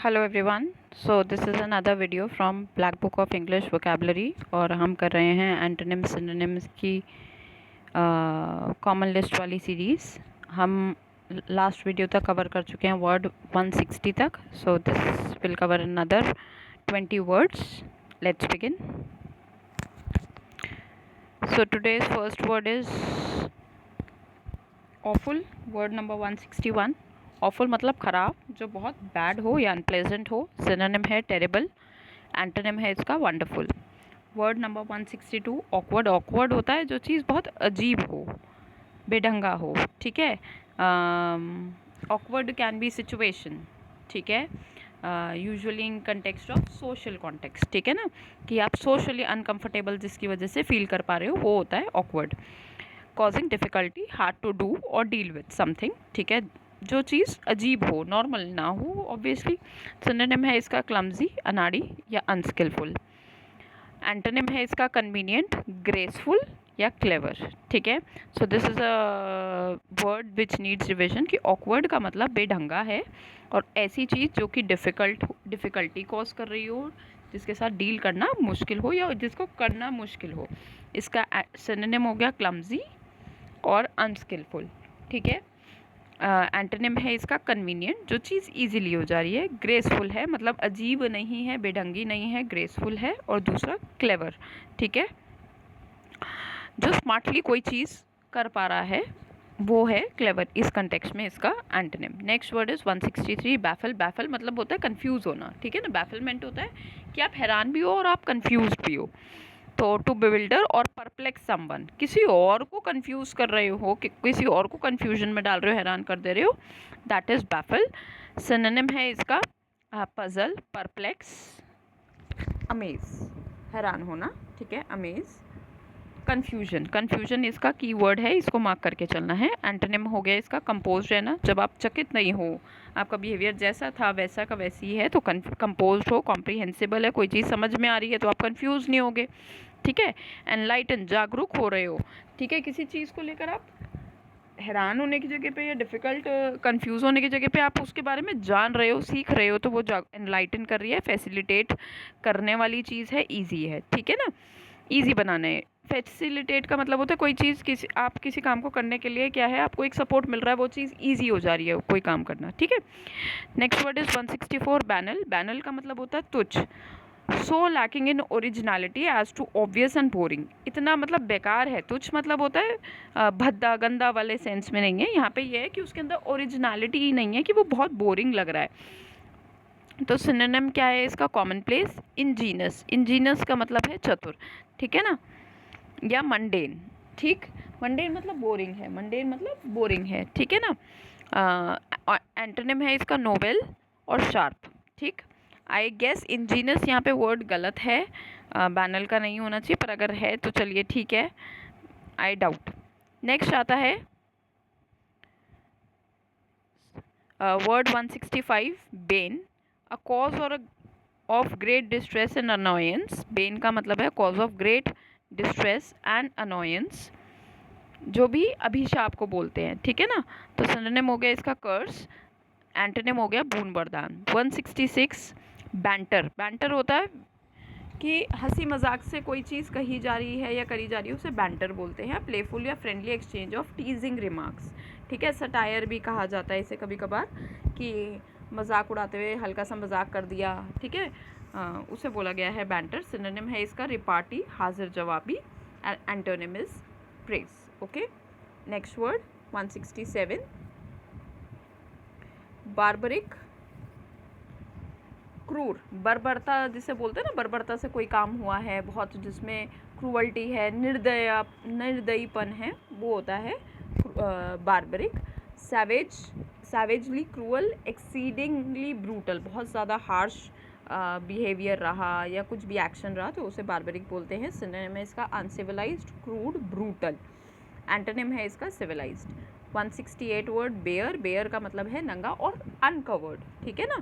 Hello everyone. So this is another video from black book of English vocabulary और हम कर रहे हैं एंटोनिम्स सिनोनिम्स की कॉमन लिस्ट वाली सीरीज़। हम लास्ट वीडियो तक कवर कर चुके हैं वर्ड 160 तक। So this will cover another 20 words. Let's begin. So today's first word is awful. Word number 161। Awful मतलब ख़राब, जो बहुत बैड हो या अनप्लेजेंट हो। सिनोनिम है टेरेबल, एंटोनिम है इसका wonderful. Word number 162 awkward. Awkward होता है जो चीज़ बहुत अजीब हो, बेढंगा हो, ठीक है। ऑकवर्ड कैन बी सिचुएशन, ठीक है, usually in context of social context, ठीक है ना, कि आप सोशली अनकंफर्टेबल जिसकी वजह से फील कर पा रहे हो, वो होता है awkward. Causing difficulty, hard to do और डील विथ समथिंग, ठीक है, जो चीज़ अजीब हो, नॉर्मल ना हो ऑब्वियसली। सिनोनिम है इसका क्लमजी, अनाड़ी या अनस्किलफुल। एंटोनिम है इसका कन्वीनियंट, ग्रेसफुल या क्लेवर, ठीक है। So this is a word which needs revision कि ऑकवर्ड का मतलब बेढंगा है और ऐसी चीज़ जो कि डिफ़िकल्टी कॉज कर रही हो, जिसके साथ डील करना मुश्किल हो या जिसको करना मुश्किल हो। इसका सिनोनिम हो गया क्लमजी और अनस्किलफुल, ठीक है। एंटोनिम है इसका कन्वीनियंट, जो चीज़ इजीली हो जा रही है। ग्रेसफुल है मतलब अजीब नहीं है, बेढंगी नहीं है, ग्रेसफुल है। और दूसरा क्लेवर, ठीक है, जो स्मार्टली कोई चीज़ कर पा रहा है, वो है क्लेवर। इस कंटेक्स्ट में इसका antonym. Next word is 163 baffle. Baffle मतलब होता है कंफ्यूज होना, ठीक है ना। बैफलमेंट होता है कि आप हैरान भी हो और आप कंफ्यूज भी हो। तो टू बिविल्डर और परप्लेक्स समवन, किसी और को कंफ्यूज कर रहे हो, कि किसी और को कंफ्यूजन में डाल रहे हो, हैरान कर दे रहे हो, दैट इज बैफल। सिनोनिम है इसका पजल, परप्लेक्स, अमेज, हैरान होना, ठीक है, अमेज। कन्फ्यूजन, कन्फ्यूजन इसका कीवर्ड है, इसको मार्क करके चलना है। एंटोनिम हो गया इसका कंपोज रहना, जब आप चकित नहीं हो, आपका बिहेवियर जैसा था वैसा का वैसी ही है, तो कंपोज हो, कॉम्प्रिहेंसिबल है, कोई चीज़ समझ में आ रही है तो आप कंफ्यूज नहीं होगे, ठीक है। एनलाइटन, जागरूक हो रहे हो, ठीक है, किसी चीज़ को लेकर आप हैरान होने की जगह पे या डिफ़िकल्ट कंफ्यूज होने की जगह पे आप उसके बारे में जान रहे हो, सीख रहे हो, तो वो एनलाइटन कर रही है, फैसिलिटेट करने वाली चीज़ है, ईजी है, ठीक है ना, ईजी बनाना है। फैसिलिटेट का मतलब होता है कोई चीज़, आप किसी काम को करने के लिए क्या है, आपको एक सपोर्ट मिल रहा है, वो चीज़ ईजी हो जा रही है कोई काम करना, ठीक है। Next word is 164 banal. Banal का मतलब होता है तुच्छ। So lacking in originality as to obvious and boring, इतना मतलब बेकार है। तुच्छ मतलब होता है भद्दा, गंदा वाले सेंस में नहीं है। यहाँ पे ये है कि उसके अंदर ओरिजिनलिटी ही नहीं है, कि वो बहुत बोरिंग लग रहा है। तो सिनोनिम क्या है इसका? Common place, Angénieux. इंजीनियस का मतलब है चतुर, ठीक है ना, या मंडेन, ठीक। मंडेन मतलब बोरिंग है, मंडेन मतलब बोरिंग है, ठीक है ना। एंटोनिम है इसका नोवेल और शार्प, ठीक। आई गेस इंजीनियस यहाँ पे वर्ड गलत है, बैनल का नहीं होना चाहिए, पर अगर है तो चलिए ठीक है, आई डाउट। नेक्स्ट आता है वर्ड 165 बेन। अ कॉज और of great distress and annoyance. Ben का मतलब है cause of great distress and annoyance, जो भी अभिशाप को बोलते हैं, ठीक है ना। तो सिनोनिम हो गया इसका कर्स, एंटोनिम हो गया बून वरदान। 166 बैंटर। बैंटर होता है कि हंसी मजाक से कोई चीज़ कही जा रही है या करी जा रही है, उसे बैंटर बोलते हैं। प्लेफुल या फ्रेंडली एक्सचेंज ऑफ टीजिंग रिमार्क्स, ठीक है। सटायर भी कहा जाता है इसे कभी कभार, कि मजाक उड़ाते हुए हल्का सा मजाक कर दिया, ठीक है, उसे बोला गया है बैंटर। सिनोनिम है इसका रिपार्टी, हाजिर जवाबी। Antonym is praise, okay. Next word 167 barbaric, क्रूर। बर्बरता जिसे बोलते हैं ना, बर्बरता से कोई काम हुआ है बहुत, जिसमें क्रूअल्टी है, निर्दयीपन है, वो होता है barbaric. Savage, savagely cruel, exceedingly brutal, बहुत ज़्यादा हार्श बिहेवियर रहा या कुछ भी एक्शन रहा तो उसे बार्बरिक बोलते हैं। सिनोनिम है इसका अनसिविलाइज्ड, क्रूड, ब्रूटल। एंटोनिम है इसका सिविलाइज्ड। 168 word bear. बेयर का मतलब है नंगा और अनकवर्ड, ठीक है ना।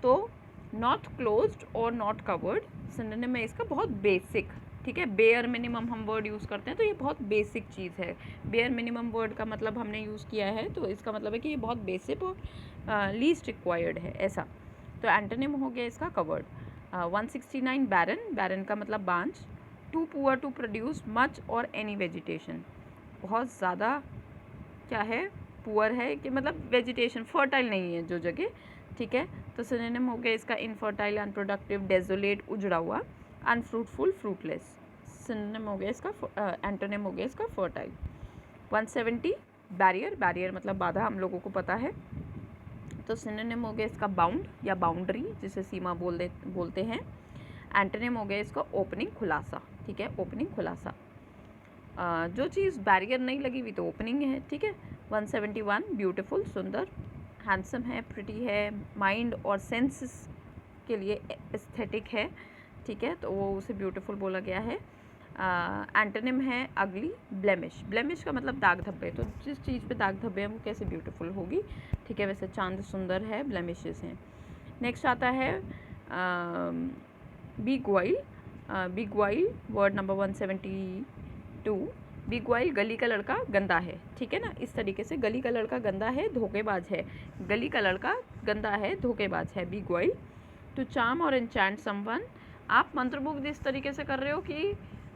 तो नॉट क्लोज्ड और नॉट कवर्ड, सिनोनिम है इसका बहुत बेसिक, ठीक है। बेयर मिनिमम हम वर्ड यूज़ करते हैं तो ये बहुत बेसिक चीज़ है। बेयर मिनिमम वर्ड का मतलब हमने यूज़ किया है, तो इसका मतलब है कि ये बहुत बेसिक और लीस्ट रिक्वायर्ड है, ऐसा। तो एंटोनिम हो गया इसका कवर्ड। 169 बैरन, बैरन का मतलब बांझ। Too poor to produce much or any vegetation, बहुत ज़्यादा क्या है, पुअर है कि मतलब वेजिटेशन, फर्टाइल नहीं है जो जगह, ठीक है। तो सिनोनिम हो गया इसका इनफर्टाइल, अनप्रोडक्टिव, डेजोलेट, उजड़ा हुआ, अनफ्रूटफुल, फ्रूटलेस। सिनोनिम हो गया इसका, एंटोनिम हो गया इसका फर्टाइल। 170 बैरियर, बैरियर मतलब बाधा, हम लोगों को पता है। तो सिनोनिम हो गया इसका बाउंड या बाउंड्री, जिसे सीमा बोलते हैं। एंटोनिम हो गया इसका ओपनिंग, खुलासा, ठीक है, ओपनिंग, खुलासा। जो चीज़ बैरियर नहीं लगी हुई तो ओपनिंग है, ठीक है। 171 ब्यूटीफुल, सुंदर, हैंडसम है, प्रिटी है, माइंड और सेंसेस के लिए एस्थेटिक है, ठीक है, तो वो उसे ब्यूटीफुल बोला गया है। एंटोनिम है अगली, ब्लेमिश, ब्लेमिश का मतलब दाग धब्बे, तो जिस चीज़ पे दाग धब्बे हैं वो कैसे ब्यूटीफुल होगी, ठीक है, वैसे चांद सुंदर है, ब्लेमिशेस हैं। नेक्स्ट आता है big while, big while word number 172। Big while गली का लड़का गंदा है, ठीक है ना, इस तरीके से गली का लड़का गंदा है, धोखेबाज है, गली का लड़का गंदा है, धोखेबाज है, बिग वाइल। टू चार्म और एन्चैंट समवन, आप मंत्रमुग्ध इस तरीके से कर रहे हो कि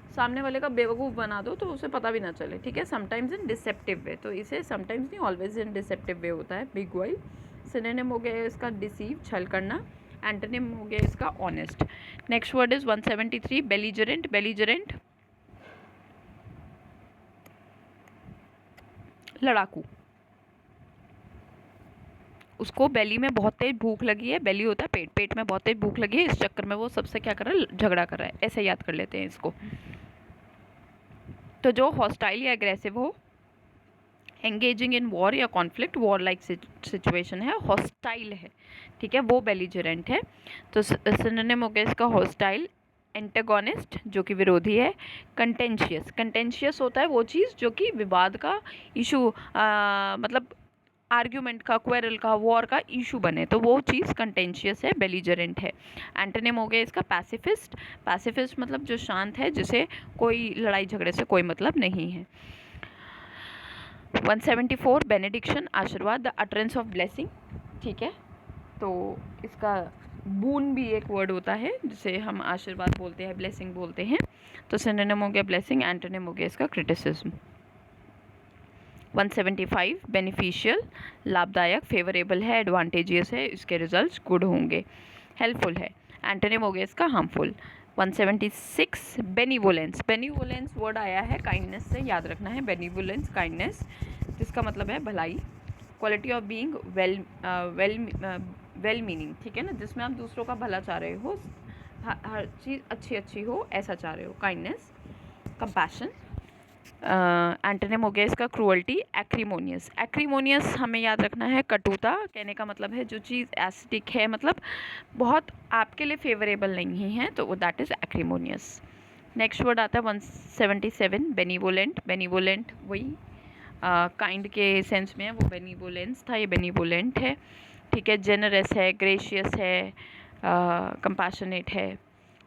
सामने वाले का बेवकूफ़ बना दो तो उसे पता भी ना चले, ठीक है, समटाइम्स इन डिसेप्टिव वे, तो इसे समटाइम्स नहीं ऑलवेज इन डिसेप्टिव वे होता है, बिग वाइल। सिनोनिम हो गया इसका डिसीव, छल करना। एंटोनिम हो गया इसका ऑनेस्ट। नेक्स्ट वर्ड इज 173 बेलीजरेंट, बेलीजरेंट लड़ाकू, उसको बेली में बहुत तेज भूख लगी है, बेली होता है पेट, पेट में बहुत तेज भूख लगी है, इस चक्कर में वो सबसे क्या कर रहा है, झगड़ा कर रहा है, ऐसे याद कर लेते हैं इसको। तो जो हॉस्टाइल या एग्रेसिव हो, एंगेजिंग इन वॉर या कॉन्फ्लिक्ट, वॉर लाइक सिचुएशन है, हॉस्टाइल है, ठीक है, वो बेलीजरेंट है। तो सिनोनिम हो गया इसका हॉस्टाइल, एंटागोनिस्ट जो कि विरोधी है, कंटेंशियस, कंटेंशियस होता है वो चीज़ जो कि विवाद का इशू, मतलब आर्ग्यूमेंट का, क्वेरल का, वॉर का इशू बने, तो वो चीज़ कंटेंशियस है, बेलीजरेंट है। एंटोनिम हो गया इसका पैसिफिस्ट, पैसिफिस्ट मतलब जो शांत है, जिसे कोई लड़ाई झगड़े से कोई मतलब नहीं है। 174 बेनेडिक्शन, आशीर्वाद, द अटरेंस ऑफ ब्लेसिंग, ठीक है, तो इसका बून भी एक वर्ड होता है जिसे हम आशीर्वाद बोलते हैं, ब्लेसिंग बोलते हैं। तो सिनोनिम हो गया ब्लेसिंग, एंटोनिम हो गया इसका क्रिटिसिज्म। 175 बेनिफिशियल, लाभदायक, फेवरेबल है, एडवांटेजियस है, इसके रिजल्ट्स गुड होंगे, हेल्पफुल है। एंटोनिम हो गया इसका हार्मफुल। 176 बेनिवोलेंस, बेनिवोलेंस वर्ड आया है काइंडनेस से, याद रखना है, बेनिवोलेंस काइंडनेस, जिसका मतलब है भलाई। Quality of being well meaning, ठीक है ना, जिसमें आप दूसरों का भला चाह रहे हो, हर चीज़ अच्छी अच्छी हो ऐसा चाह रहे हो, काइंडनेस। कंपैशन, एंटोनिम हो गया इसका क्रूअल्टी, एक्रीमोनियस, एक्रीमोनियस हमें याद रखना है, कटुता, कहने का मतलब है जो चीज़ एसिडिक है, मतलब बहुत आपके लिए फेवरेबल नहीं है, तो वो that is acrimonious. Next word आता है 177 बेनिवोलेंट, बेनिवोलेंट वही काइंड के सेंस में है, वो बेनिवोलेंस था, ये बेनिवोलेंट है, ठीक है, जेनरस है, ग्रेशियस है, कंपैशनेट है।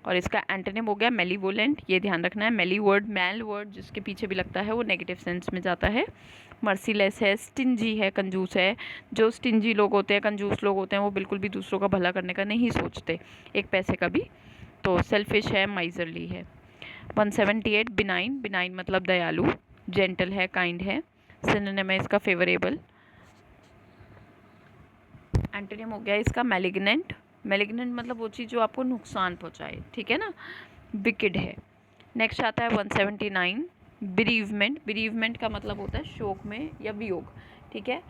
और इसका एंटोनिम हो गया मेलीवोलेंट, ये ध्यान रखना है, मेली वर्ड, मैल वर्ड जिसके पीछे भी लगता है वो नेगेटिव सेंस में जाता है। मर्सीलेस है, स्टिंजी है, कंजूस है, जो स्टिंजी लोग होते हैं, कंजूस लोग होते हैं, वो बिल्कुल भी दूसरों का भला करने का नहीं सोचते, एक पैसे का भी, तो सेल्फिश है, माइजरली है। 178 बिनाइन, बिनाइन मतलब दयालु, जेंटल है, काइंड है, सिनोनिम है इसका फेवरेबल। एंटोनिम हो गया इसका मैलिग्नेंट, मैलिग्नेंट मतलब वो चीज़ जो आपको नुकसान पहुंचाए, ठीक है ना, विकेड है। नेक्स्ट आता है 179 बिरीवमेंट, बिरीवमेंट का मतलब होता है शोक में या वियोग, ठीक है,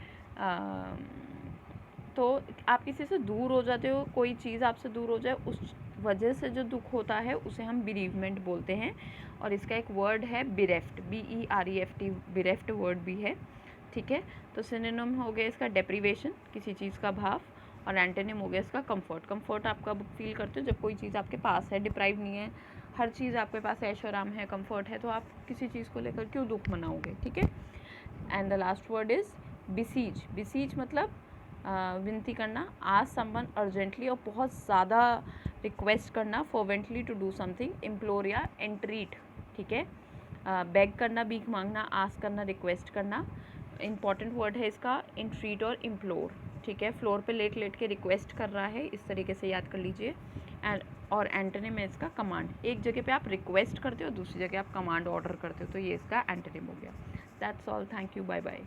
तो आप किसी से दूर हो जाते हो, कोई चीज़ आपसे दूर हो जाए, उस वजह से जो दुख होता है उसे हम बिरीवमेंट बोलते हैं। और इसका एक वर्ड है बिरेफ्ट, BEREFT, बिरेफ्ट वर्ड भी है, ठीक है। तो सिनोनिम हो गया इसका डेप्रीवेशन, किसी चीज़ का भाव, और एंटोनिम हो गया इसका कंफर्ट, कंफर्ट आप कब फील करते हो, जब कोई चीज़ आपके पास है, डिप्राइव नहीं है, हर चीज़ आपके पास ऐश आराम है, कंफर्ट है, तो आप किसी चीज़ को लेकर क्यों दुख मनाओगे, ठीक है। And the last word is beseech, beseech मतलब विनती करना, आज समवन अर्जेंटली और बहुत ज़्यादा रिक्वेस्ट करना, फॉर्वेंटली टू डू समथिंग, इम्प्लोर या एंट्रीट, ठीक है, बेग करना, भीख मांगना, आस्क करना, रिक्वेस्ट करना। इंपॉर्टेंट वर्ड है इसका इंट्रीट और इम्प्लोर, ठीक है, फ्लोर पे लेट लेट के रिक्वेस्ट कर रहा है, इस तरीके से याद कर लीजिए। और एंटोनिम है इसका कमांड। एक जगह पे आप रिक्वेस्ट करते हो, दूसरी जगह आप कमांड ऑर्डर करते हो, तो ये इसका एंटोनिम हो गया। That's all, thank you, bye bye.